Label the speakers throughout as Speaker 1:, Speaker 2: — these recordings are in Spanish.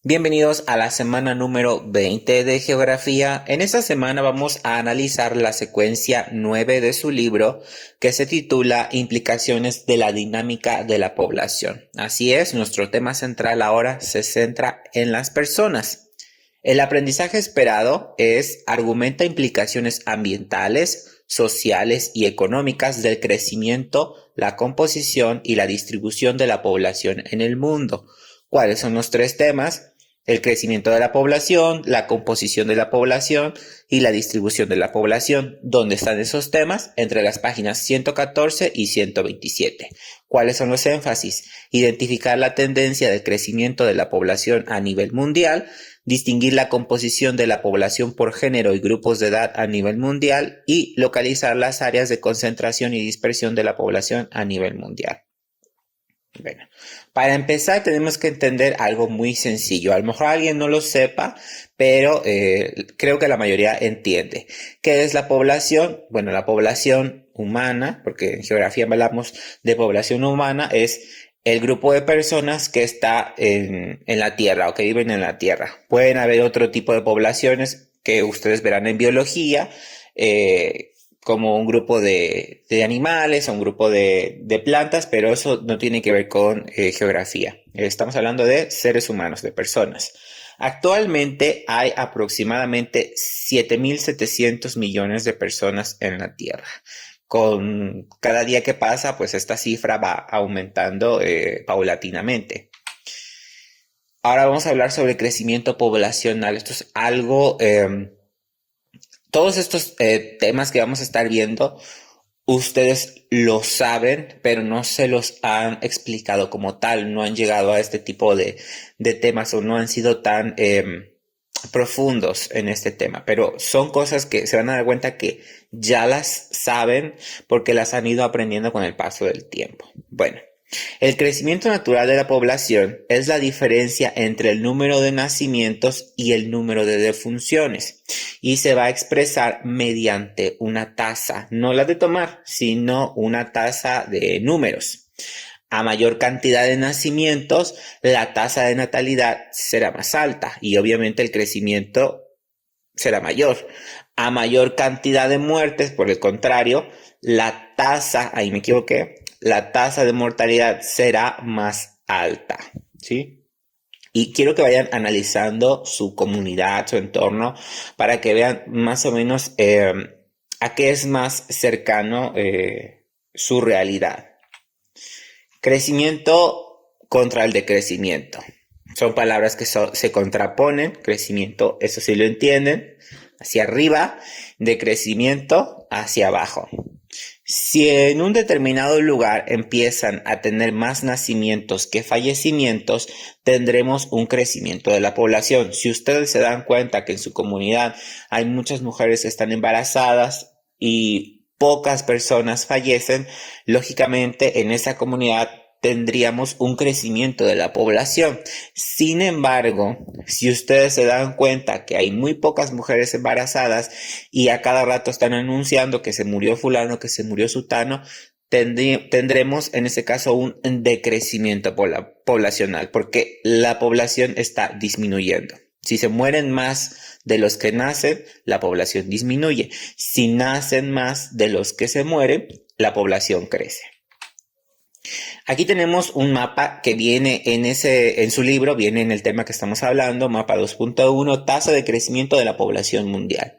Speaker 1: Bienvenidos a la semana número 20 de Geografía. En esta semana vamos a analizar la secuencia 9 de su libro que se titula Implicaciones de la dinámica de la población. Así es, nuestro tema central ahora se centra en las personas. El aprendizaje esperado argumenta implicaciones ambientales, sociales y económicas del crecimiento, la composición y la distribución de la población en el mundo. ¿Cuáles son los tres temas? El crecimiento de la población, la composición de la población y la distribución de la población. ¿Dónde están esos temas? Entre las páginas 114 y 127. ¿Cuáles son los énfasis? Identificar la tendencia de crecimiento de la población a nivel mundial, distinguir la composición de la población por género y grupos de edad a nivel mundial y localizar las áreas de concentración y dispersión de la población a nivel mundial. Bueno, para empezar tenemos que entender algo muy sencillo. A lo mejor alguien no lo sepa, pero creo que la mayoría entiende. ¿Qué es la población? Bueno, la población humana, porque en geografía hablamos de población humana, es el grupo de personas que está en la Tierra o que viven en la Tierra. Pueden haber otro tipo de poblaciones que ustedes verán en biología, como un grupo de animales o un grupo de plantas, pero eso no tiene que ver con geografía. Estamos hablando de seres humanos, de personas. Actualmente hay aproximadamente 7.700 millones de personas en la Tierra. Con cada día que pasa, pues esta cifra va aumentando paulatinamente. Ahora vamos a hablar sobre crecimiento poblacional. Esto es algo... todos estos temas que vamos a estar viendo, ustedes lo saben, pero no se los han explicado como tal, no han llegado a este tipo de temas o no han sido tan profundos en este tema, pero son cosas que se van a dar cuenta que ya las saben porque las han ido aprendiendo con el paso del tiempo. Bueno. El crecimiento natural de la población es la diferencia entre el número de nacimientos y el número de defunciones y se va a expresar mediante una tasa, no la de tomar, sino una tasa de números. A mayor cantidad de nacimientos, la tasa de natalidad será más alta y obviamente el crecimiento será mayor. A mayor cantidad de muertes, por el contrario, la tasa de mortalidad será más alta, ¿sí? Y quiero que vayan analizando su comunidad, su entorno, para que vean más o menos a qué es más cercano su realidad. Crecimiento contra el decrecimiento. Son palabras que se contraponen. Crecimiento, eso sí lo entienden, hacia arriba, decrecimiento hacia abajo. Si en un determinado lugar empiezan a tener más nacimientos que fallecimientos, tendremos un crecimiento de la población. Si ustedes se dan cuenta que en su comunidad hay muchas mujeres que están embarazadas y pocas personas fallecen, lógicamente en esa comunidad tendríamos un crecimiento de la población. Sin embargo, si ustedes se dan cuenta que hay muy pocas mujeres embarazadas y a cada rato están anunciando que se murió fulano, que se murió sutano, tendremos en ese caso un decrecimiento poblacional porque la población está disminuyendo. Si se mueren más de los que nacen, la población disminuye. Si nacen más de los que se mueren, la población crece. Aquí tenemos un mapa que viene en su libro, viene en el tema que estamos hablando, mapa 2.1, tasa de crecimiento de la población mundial.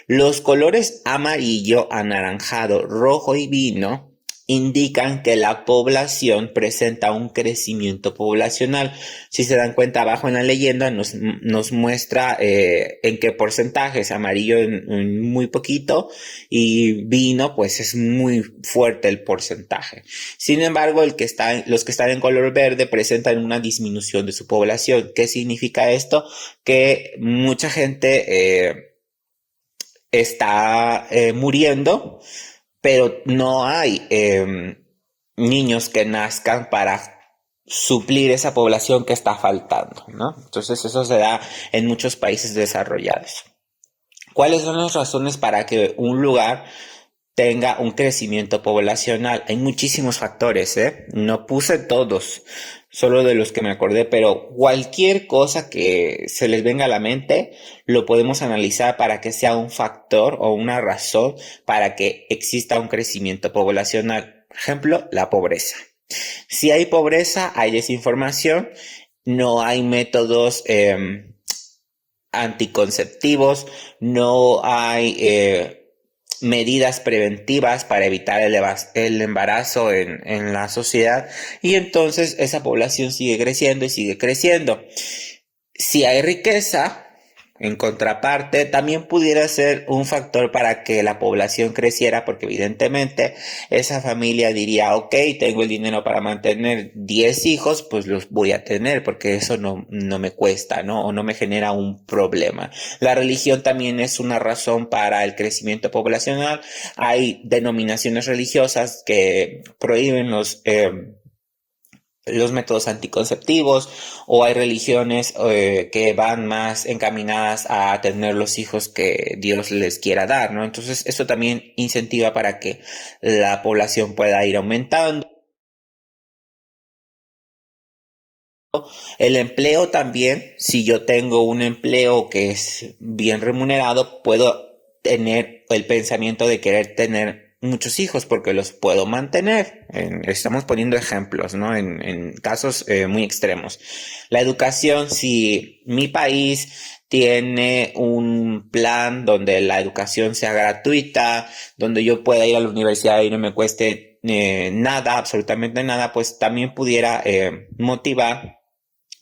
Speaker 1: Los colores amarillo, anaranjado, rojo y vino indican que la población presenta un crecimiento poblacional. Si se dan cuenta, abajo en la leyenda nos muestra en qué porcentajes. Amarillo en muy poquito y vino pues es muy fuerte el porcentaje. Sin embargo, los que están en color verde presentan una disminución de su población. ¿Qué significa esto? Que mucha gente está muriendo, pero no hay niños que nazcan para suplir esa población que está faltando, ¿no? Entonces eso se da en muchos países desarrollados. ¿Cuáles son las razones para que un lugar tenga un crecimiento poblacional. Hay muchísimos factores, ¿eh? No puse todos, solo de los que me acordé, pero cualquier cosa que se les venga a la mente lo podemos analizar para que sea un factor o una razón para que exista un crecimiento poblacional. Por ejemplo, la pobreza. Si hay pobreza, hay desinformación, no hay métodos anticonceptivos, no hay medidas preventivas para evitar el embarazo en la sociedad, y entonces esa población sigue creciendo y sigue creciendo. Si hay riqueza, en contraparte, también pudiera ser un factor para que la población creciera, porque evidentemente esa familia diría, ok, tengo el dinero para mantener 10 hijos, pues los voy a tener, porque eso no me cuesta, ¿no? O no me genera un problema. La religión también es una razón para el crecimiento poblacional. Hay denominaciones religiosas que prohíben los métodos anticonceptivos, o hay religiones que van más encaminadas a tener los hijos que Dios les quiera dar, ¿no? Entonces eso también incentiva para que la población pueda ir aumentando. El empleo también, si yo tengo un empleo que es bien remunerado, puedo tener el pensamiento de querer tener muchos hijos porque los puedo mantener. Estamos poniendo ejemplos, ¿no? En casos muy extremos. La educación, si mi país tiene un plan donde la educación sea gratuita, donde yo pueda ir a la universidad y no me cueste nada, absolutamente nada, pues también pudiera motivar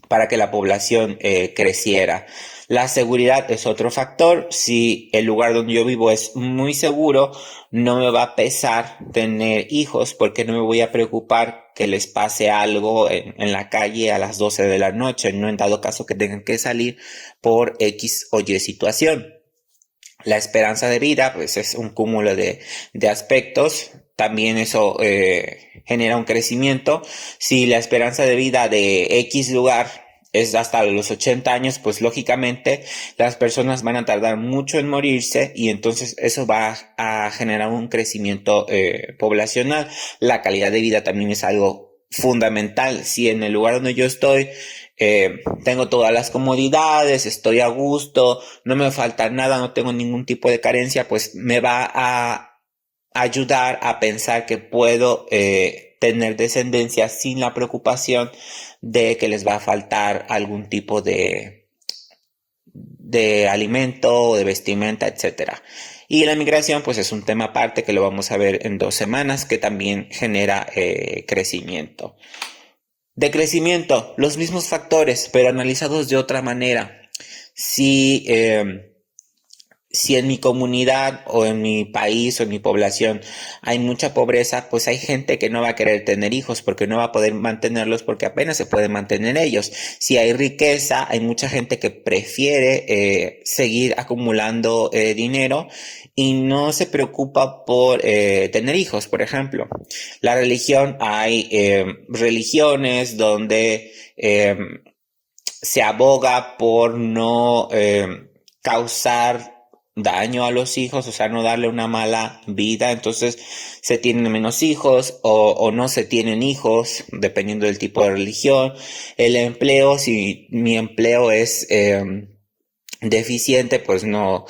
Speaker 1: para que la población creciera. La seguridad es otro factor. Si el lugar donde yo vivo es muy seguro, no me va a pesar tener hijos, porque no me voy a preocupar que les pase algo en la calle a las 12 de la noche, no en dado caso que tengan que salir por X o Y situación. La esperanza de vida, pues es un cúmulo de aspectos. También eso genera un crecimiento. Si la esperanza de vida de X lugar es hasta los 80 años, pues lógicamente las personas van a tardar mucho en morirse, y entonces eso va a generar un crecimiento poblacional. La calidad de vida también es algo fundamental. Si en el lugar donde yo estoy tengo todas las comodidades, estoy a gusto, no me falta nada, no tengo ningún tipo de carencia, pues me va a ayudar a pensar que puedo tener descendencia sin la preocupación de que les va a faltar algún tipo de alimento, de vestimenta, etcétera. Y la migración, pues es un tema aparte que lo vamos a ver en 2 semanas, que también genera crecimiento. De crecimiento, los mismos factores, pero analizados de otra manera. Si si en mi comunidad o en mi país o en mi población hay mucha pobreza, pues hay gente que no va a querer tener hijos porque no va a poder mantenerlos, porque apenas se pueden mantener ellos. Si hay riqueza, hay mucha gente que prefiere seguir acumulando dinero y no se preocupa por tener hijos, por ejemplo. La religión, hay religiones donde se aboga por no causar daño a los hijos, o sea, no darle una mala vida, entonces se tienen menos hijos o no se tienen hijos, dependiendo del tipo de religión. El empleo, si mi empleo es deficiente, pues no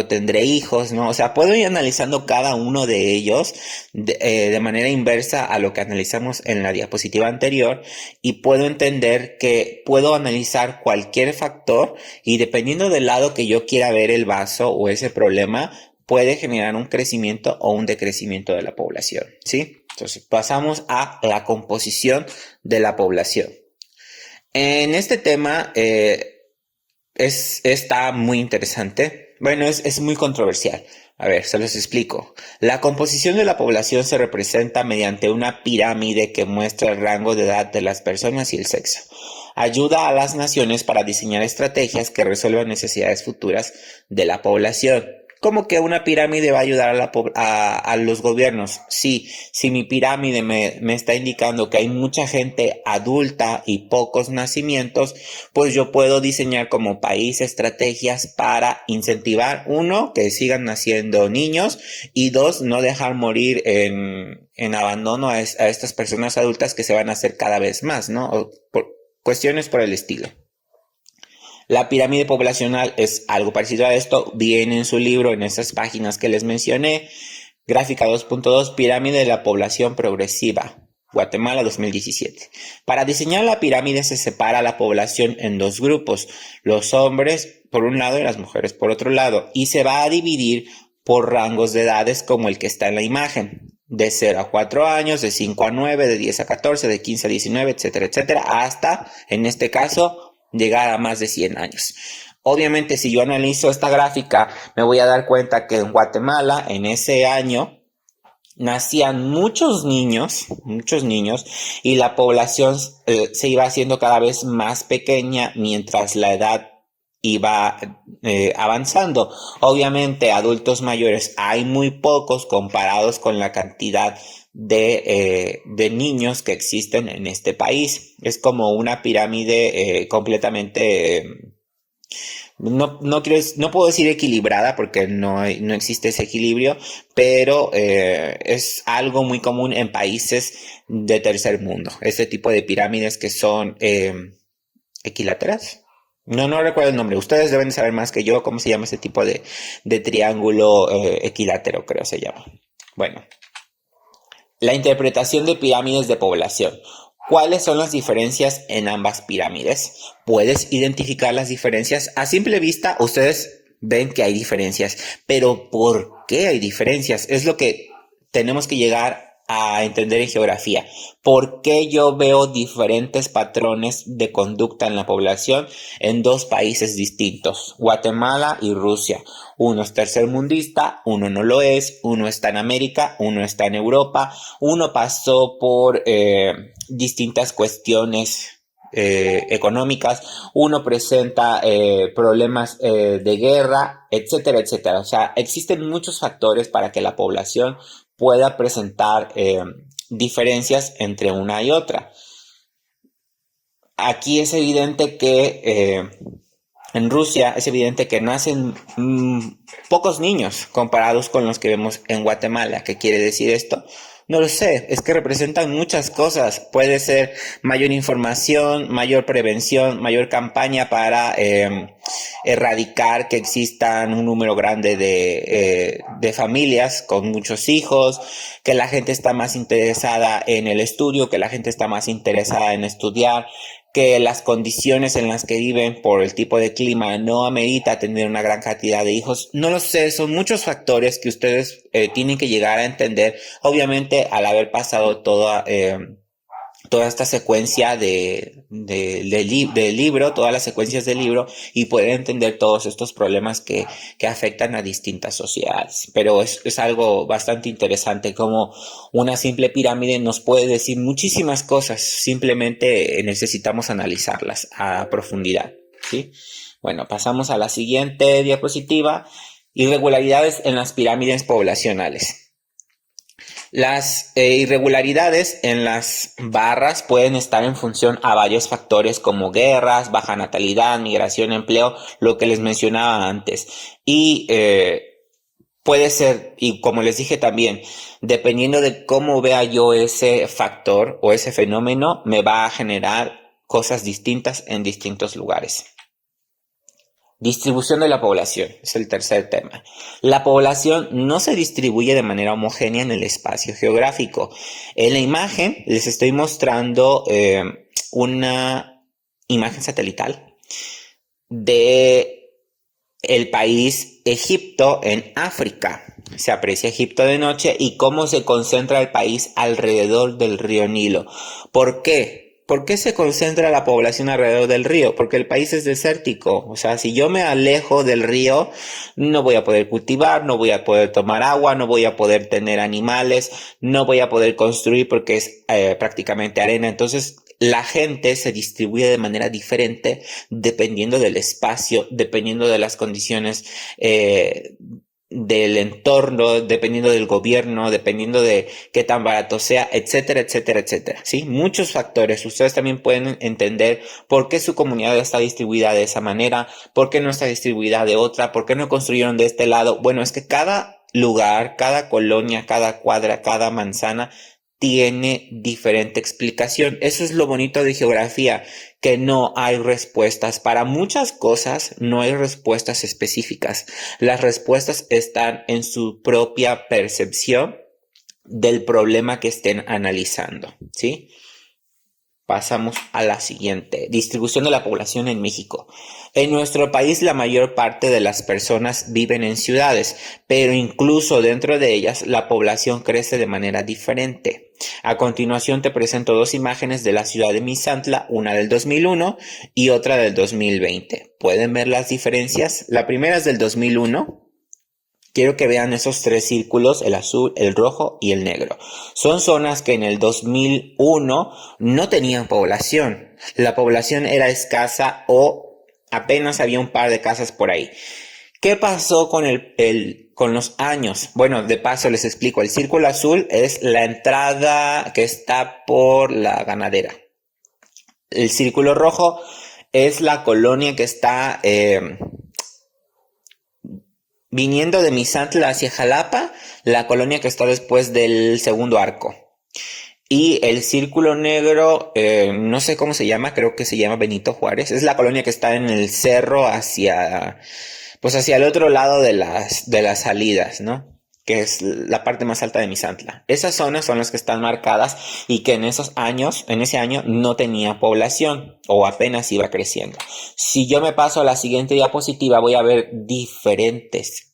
Speaker 1: tendré hijos, ¿no? O sea, puedo ir analizando cada uno de ellos de manera inversa a lo que analizamos en la diapositiva anterior, y puedo entender que puedo analizar cualquier factor, y dependiendo del lado que yo quiera ver el vaso o ese problema, puede generar un crecimiento o un decrecimiento de la población, ¿sí? Entonces pasamos a la composición de la población. En este tema, está muy interesante. Bueno, es muy controversial. A ver, se los explico. La composición de la población se representa mediante una pirámide que muestra el rango de edad de las personas y el sexo. Ayuda a las naciones para diseñar estrategias que resuelvan necesidades futuras de la población. como que una pirámide va a ayudar a los gobiernos. Sí, si mi pirámide me está indicando que hay mucha gente adulta y pocos nacimientos, pues yo puedo diseñar como país estrategias para incentivar, uno, que sigan naciendo niños y dos, no dejar morir en abandono a estas personas adultas que se van a hacer cada vez más, ¿no? O por cuestiones por el estilo. La pirámide poblacional es algo parecido a esto, viene en su libro, en esas páginas que les mencioné. Gráfica 2.2, pirámide de la población progresiva, Guatemala 2017. Para diseñar la pirámide se separa la población en dos grupos, los hombres por un lado y las mujeres por otro lado, y se va a dividir por rangos de edades como el que está en la imagen, de 0 a 4 años, de 5 a 9, de 10 a 14, de 15 a 19, etcétera, etcétera, hasta, en este caso, llegar a más de 100 años. Obviamente, si yo analizo esta gráfica, me voy a dar cuenta que en Guatemala, en ese año, nacían muchos niños, y la población se iba haciendo cada vez más pequeña mientras la edad iba avanzando. Obviamente, adultos mayores hay muy pocos comparados con la cantidad de niños que existen en este país. Es como una pirámide completamente... no puedo decir equilibrada porque no existe ese equilibrio, pero es algo muy común en países de tercer mundo. Este tipo de pirámides que son equiláteras. No recuerdo el nombre. Ustedes deben saber más que yo cómo se llama ese tipo de triángulo equilátero, creo se llama. Bueno, la interpretación de pirámides de población. ¿Cuáles son las diferencias en ambas pirámides? ¿Puedes identificar las diferencias? A simple vista, ustedes ven que hay diferencias, pero ¿por qué hay diferencias? Es lo que tenemos que llegar a entender en geografía. ¿Por qué yo veo diferentes patrones de conducta en la población en dos países distintos, Guatemala y Rusia? Uno es tercermundista, uno no lo es, uno está en América, uno está en Europa, uno pasó por distintas cuestiones económicas, uno presenta problemas de guerra, etcétera, etcétera. O sea, existen muchos factores para que la población pueda presentar diferencias entre una y otra. Aquí es evidente que en Rusia es evidente que nacen pocos niños comparados con los que vemos en Guatemala. ¿Qué quiere decir esto? No lo sé, es que representan muchas cosas. Puede ser mayor información, mayor prevención, mayor campaña para erradicar que existan un número grande de familias con muchos hijos, que la gente está más interesada en el estudio, que la gente está más interesada en estudiar, que las condiciones en las que viven por el tipo de clima no amerita tener una gran cantidad de hijos. No lo sé, son muchos factores que ustedes tienen que llegar a entender. Obviamente, al haber pasado toda esta secuencia del libro, todas las secuencias del libro, y poder entender todos estos problemas que afectan a distintas sociedades. Pero es algo bastante interesante, como una simple pirámide nos puede decir muchísimas cosas, simplemente necesitamos analizarlas a profundidad, ¿sí? Bueno, pasamos a la siguiente diapositiva. Irregularidades en las pirámides poblacionales. Las irregularidades en las barras pueden estar en función a varios factores como guerras, baja natalidad, migración, empleo, lo que les mencionaba antes. Y puede ser, y como les dije también, dependiendo de cómo vea yo ese factor o ese fenómeno, me va a generar cosas distintas en distintos lugares. Distribución de la población es el tercer tema. La población no se distribuye de manera homogénea en el espacio geográfico. En la imagen les estoy mostrando una imagen satelital de el país Egipto en África. Se aprecia Egipto de noche y cómo se concentra el país alrededor del río Nilo. ¿Por qué? ¿Por qué se concentra la población alrededor del río? Porque el país es desértico. O sea, si yo me alejo del río, no voy a poder cultivar, no voy a poder tomar agua, no voy a poder tener animales, no voy a poder construir porque es prácticamente arena. Entonces, la gente se distribuye de manera diferente dependiendo del espacio, dependiendo de las condiciones del entorno, dependiendo del gobierno, dependiendo de qué tan barato sea, etcétera, etcétera, etcétera, ¿sí? Muchos factores. Ustedes también pueden entender por qué su comunidad está distribuida de esa manera, por qué no está distribuida de otra, por qué no construyeron de este lado. Bueno, es que cada lugar, cada colonia, cada cuadra, cada manzana tiene diferente explicación. Eso es lo bonito de geografía, que no hay respuestas. Para muchas cosas no hay respuestas específicas. Las respuestas están en su propia percepción del problema que estén analizando, ¿sí? Pasamos a la siguiente. Distribución de la población en México. En nuestro país la mayor parte de las personas viven en ciudades, pero incluso dentro de ellas la población crece de manera diferente. A continuación te presento dos imágenes de la ciudad de Misantla, una del 2001 y otra del 2020. ¿Pueden ver las diferencias? La primera es del 2001. Quiero que vean esos tres círculos, el azul, el rojo y el negro. Son zonas que en el 2001 no tenían población. La población era escasa o apenas había un par de casas por ahí. ¿Qué pasó con los años? Bueno, de paso les explico. El círculo azul es la entrada que está por la ganadera. El círculo rojo es la colonia que está viniendo de Misantla hacia Jalapa, la colonia que está después del segundo arco. Y el círculo negro, no sé cómo se llama, creo que se llama Benito Juárez. Es la colonia que está en el cerro pues hacia el otro lado de las salidas, ¿no? Que es la parte más alta de Misantla. Esas zonas son las que están marcadas y que en ese año no tenía población o apenas iba creciendo. Si yo me paso a la siguiente diapositiva, voy a ver diferentes.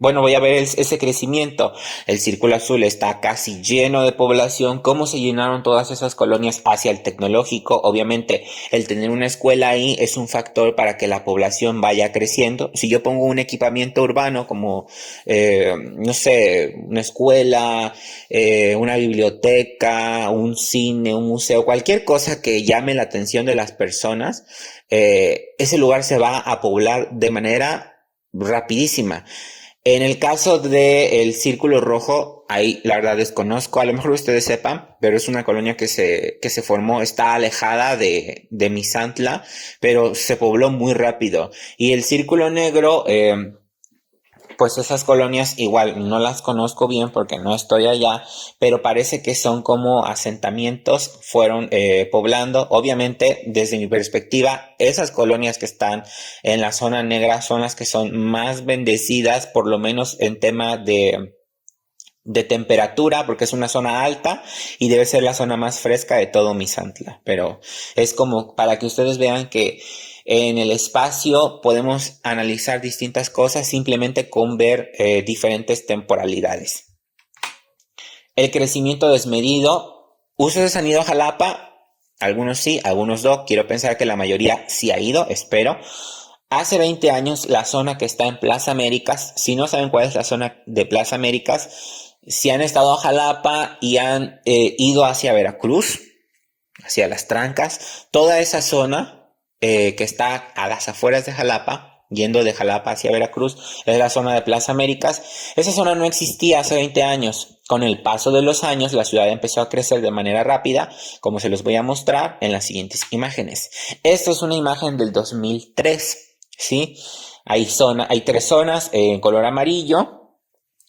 Speaker 1: Voy a ver ese crecimiento. El círculo azul está casi lleno de población. ¿Cómo se llenaron todas esas colonias hacia el tecnológico? Obviamente, el tener una escuela ahí es un factor para que la población vaya creciendo. Si yo pongo un equipamiento urbano como, no sé, una escuela, una biblioteca, un cine, un museo, cualquier cosa que llame la atención de las personas, ese lugar se va a poblar de manera rapidísima. En el caso del Círculo Rojo, ahí la verdad desconozco, a lo mejor ustedes sepan, pero es una colonia que se formó, está alejada de Misantla, pero se pobló muy rápido. Y el Círculo Negro, pues esas colonias igual no las conozco bien porque no estoy allá, pero parece que son como asentamientos, fueron poblando. Obviamente, desde mi perspectiva, esas colonias que están en la zona negra son las que son más bendecidas, por lo menos en tema de temperatura, porque es una zona alta y debe ser la zona más fresca de todo Misantla. Pero es como para que ustedes vean que en el espacio podemos analizar distintas cosas simplemente con ver diferentes temporalidades. El crecimiento desmedido. ¿Ustedes han ido a Jalapa? Algunos sí, algunos no. Quiero pensar que la mayoría sí ha ido, espero. Hace 20 años la zona que está en Plaza Américas, si no saben cuál es la zona de Plaza Américas, si han estado a Jalapa y han ido hacia Veracruz, hacia las Trancas, toda esa zona que está a las afueras de Jalapa, yendo de Jalapa hacia Veracruz, es la zona de Plaza Américas. Esa zona no existía hace 20 años. Con el paso de los años, la ciudad empezó a crecer de manera rápida, como se los voy a mostrar en las siguientes imágenes. Esta es una imagen del 2003, ¿sí? Hay tres zonas en color amarillo,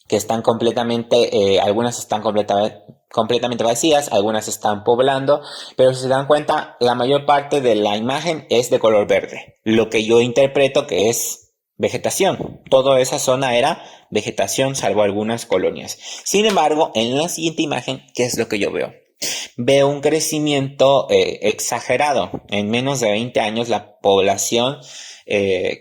Speaker 1: que están completamente, algunas están completamente vacías, algunas están poblando, pero si se dan cuenta, la mayor parte de la imagen es de color verde, lo que yo interpreto que es vegetación. Toda esa zona era vegetación, salvo algunas colonias. Sin embargo, en la siguiente imagen, ¿qué es lo que yo veo? Veo un crecimiento exagerado. En menos de 20 años la población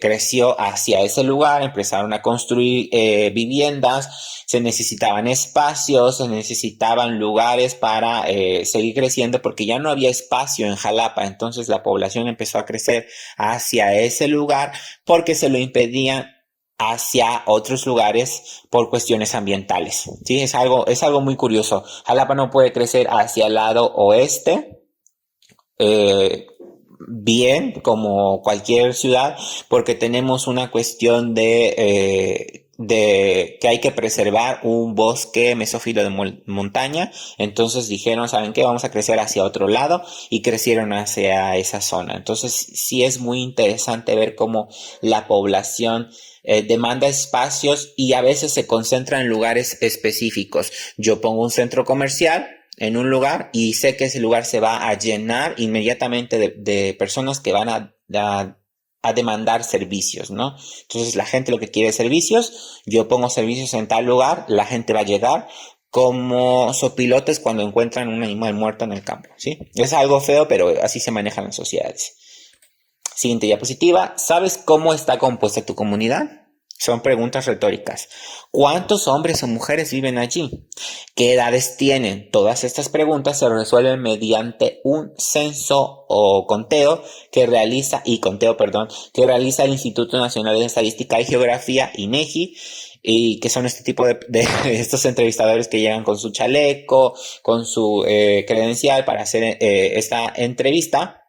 Speaker 1: creció hacia ese lugar, empezaron a construir viviendas, se necesitaban espacios, se necesitaban lugares para seguir creciendo porque ya no había espacio en Jalapa, entonces la población empezó a crecer hacia ese lugar porque se lo impedían hacia otros lugares por cuestiones ambientales. Sí, es algo muy curioso. Jalapa no puede crecer hacia el lado oeste, bien como cualquier ciudad, porque tenemos una cuestión de de que hay que preservar un bosque mesófilo de montaña. Entonces dijeron, ¿saben qué? Vamos a crecer hacia otro lado y crecieron hacia esa zona. Entonces sí es muy interesante ver cómo la población demanda espacios y a veces se concentra en lugares específicos. Yo pongo un centro comercial en un lugar y sé que ese lugar se va a llenar inmediatamente de personas que van a demandar servicios, ¿no? Entonces la gente lo que quiere es servicios, yo pongo servicios en tal lugar, la gente va a llegar como sopilotes cuando encuentran un animal muerto en el campo, ¿sí? Es algo feo, pero así se manejan las sociedades. Siguiente diapositiva. ¿Sabes cómo está compuesta tu comunidad? Son preguntas retóricas. ¿Cuántos hombres o mujeres viven allí? ¿Qué edades tienen? Todas estas preguntas se resuelven mediante un censo o conteo que realiza el Instituto Nacional de Estadística y Geografía, INEGI, y que son este tipo de estos entrevistadores que llegan con su chaleco, con su credencial para hacer esta encuesta,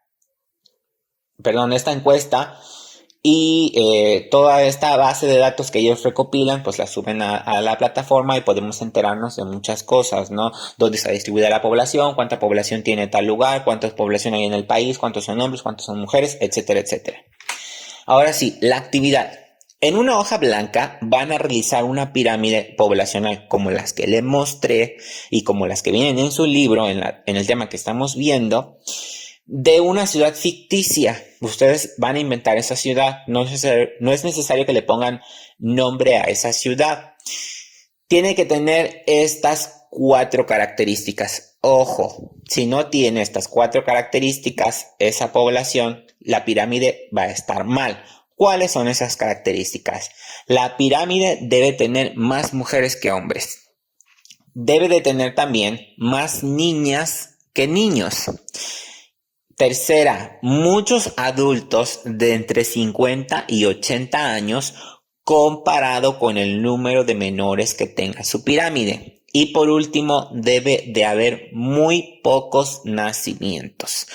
Speaker 1: y toda esta base de datos que ellos recopilan, pues la suben a la plataforma y podemos enterarnos de muchas cosas, ¿no? Dónde está distribuida la población, cuánta población tiene tal lugar, cuánta población hay en el país, cuántos son hombres, cuántos son mujeres, etcétera, etcétera. Ahora sí, la actividad. En una hoja blanca van a realizar una pirámide poblacional como las que les mostré y como las que vienen en su libro, en el tema que estamos viendo, de una ciudad ficticia. Ustedes van a inventar esa ciudad. No es necesario que le pongan nombre a esa ciudad. Tiene que tener estas 4 características. Ojo, si no tiene estas 4 características, esa población, la pirámide va a estar mal. ¿Cuáles son esas características? La pirámide debe tener más mujeres que hombres. Debe de tener también más niñas que niños. Tercera, muchos adultos de entre 50 y 80 años comparado con el número de menores que tenga su pirámide. Y por último, debe de haber muy pocos nacimientos.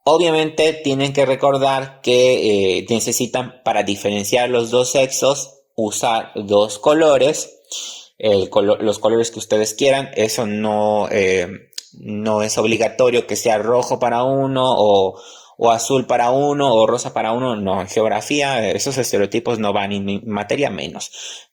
Speaker 1: Obviamente tienen que recordar que necesitan, para diferenciar los dos sexos, usar 2 colores. Los colores que ustedes quieran. Eso no es obligatorio que sea rojo para uno o azul para uno o rosa para uno. No, en geografía esos estereotipos no van, en materia menos.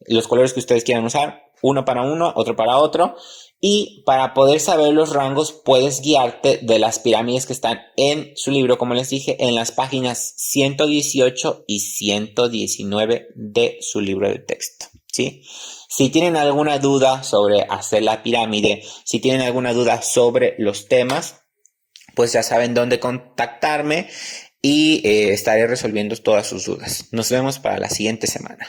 Speaker 1: Los colores que ustedes quieran usar, uno para uno, otro para otro. Y para poder saber los rangos puedes guiarte de las pirámides que están en su libro, como les dije, en las páginas 118 y 119 de su libro de texto, ¿sí? Si tienen alguna duda sobre hacer la pirámide, si tienen alguna duda sobre los temas, pues ya saben dónde contactarme y estaré resolviendo todas sus dudas. Nos vemos para la siguiente semana.